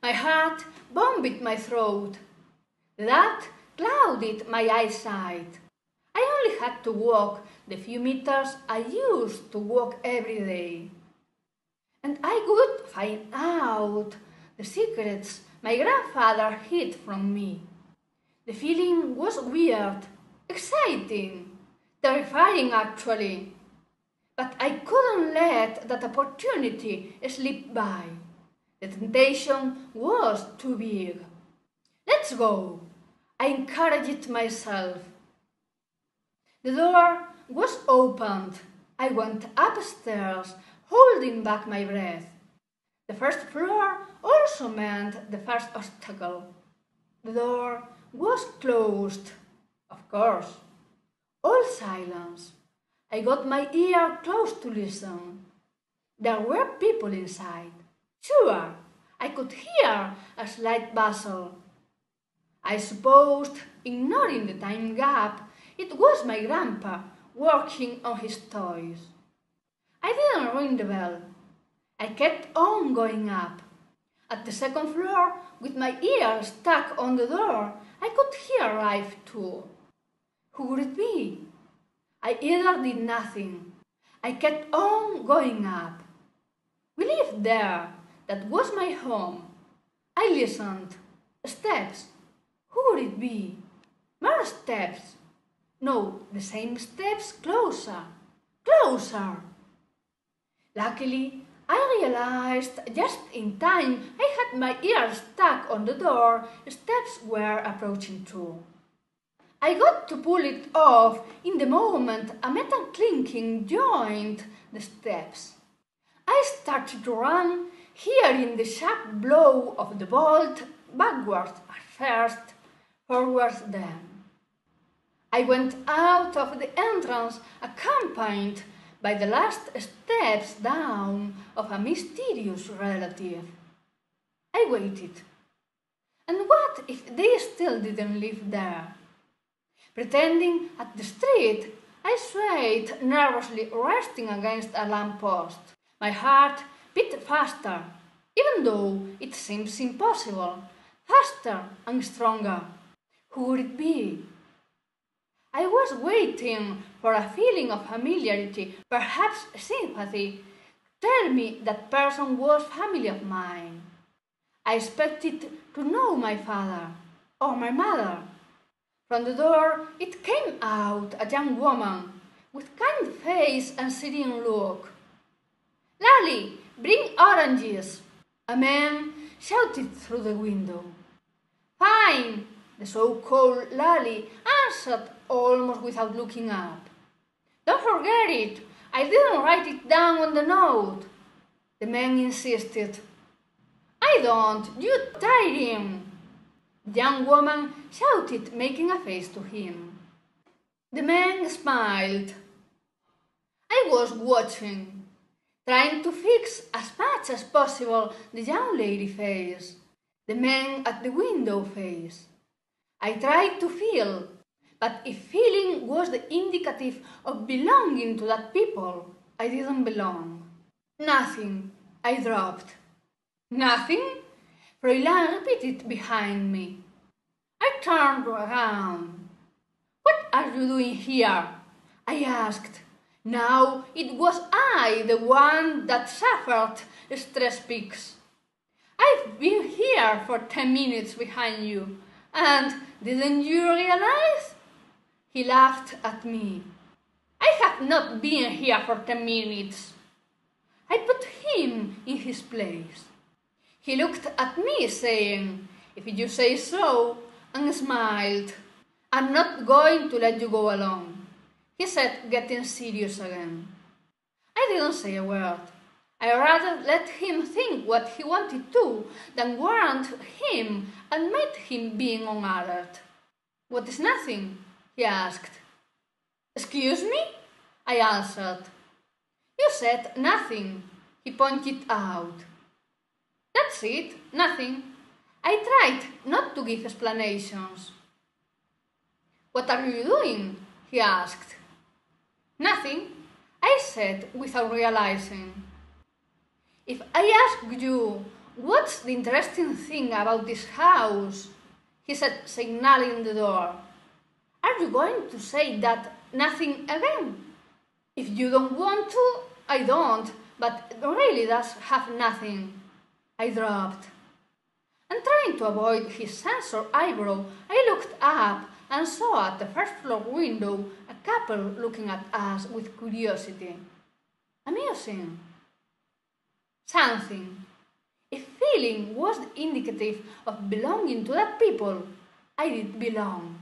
My heart bombed my throat. That clouded my eyesight. I only had to walk the few meters I used to walk every day. And I would find out the secrets my grandfather hid from me. The feeling was weird, exciting, terrifying actually. But I couldn't let that opportunity slip by. The temptation was too big. Let's go, I encouraged myself. The door was opened. I went upstairs, holding back my breath. The first floor also meant the first obstacle. The door was closed, of course. All silence. I got my ear close to listen. There were people inside. Sure, I could hear a slight bustle. I supposed, ignoring the time gap, it was my grandpa working on his toys. I didn't ring the bell. I kept on going up. At the second floor, with my ear stuck on the door, I could hear life too. Who would it be? I either did nothing. I kept on going up. We lived there. That was my home. I listened. Steps. Who would it be? More steps. No, the same steps closer. Closer. Luckily, I realized just in time I had my ear stuck on the door. Steps were approaching too. I got to pull it off in the moment a metal clinking joined the steps. I started to run, hearing the sharp blow of the bolt, backwards at first, forwards then. I went out of the entrance accompanied by the last steps down of a mysterious relative. I waited. And what if they still didn't live there? Pretending at the street, I swayed nervously, resting against a lamppost. My heart beat faster, even though it seems impossible, faster and stronger. Who would it be? I was waiting for a feeling of familiarity, perhaps sympathy, to tell me that person was family of mine. I expected to know my father or my mother. From the door it came out a young woman with kind face and serene look. "Lally, bring oranges!" a man shouted through the window. "Fine!" the so-called Lally answered almost without looking up. "Don't forget it! I didn't write it down on the note!" The man insisted. "I don't! You tied him!" The young woman shouted, making a face to him. The man smiled. I was watching, trying to fix as much as possible the young lady face, the man at the window face. I tried to feel, but if feeling was the indicative of belonging to that people, I didn't belong. "Nothing," I dropped. "Nothing?" Fräulein repeated behind me. I turned around. "What are you doing here?" I asked. Now it was I, the one that suffered stress peaks. "I've been here for 10 minutes behind you, and didn't you realize?" He laughed at me. "I have not been here for 10 minutes. I put him in his place. He looked at me saying, "If you say so," and smiled. "I'm not going to let you go alone," he said, getting serious again. I didn't say a word. I rather let him think what he wanted to than warrant him, admit him being on alert. "What is nothing?" he asked. "Excuse me?" I answered. "You said nothing," he pointed out. "That's it, nothing." I tried not to give explanations. "What are you doing?" he asked. "Nothing," I said without realizing. "If I ask you What's the interesting thing about this house? He said, signaling the door. Are you going to say that nothing again? If you don't want to, I don't, but it really does have nothing. I dropped. And trying to avoid his censored eyebrow, I looked up and saw at the first floor window a couple looking at us with curiosity. Amusing. Something. A feeling was indicative of belonging to that people. I did belong.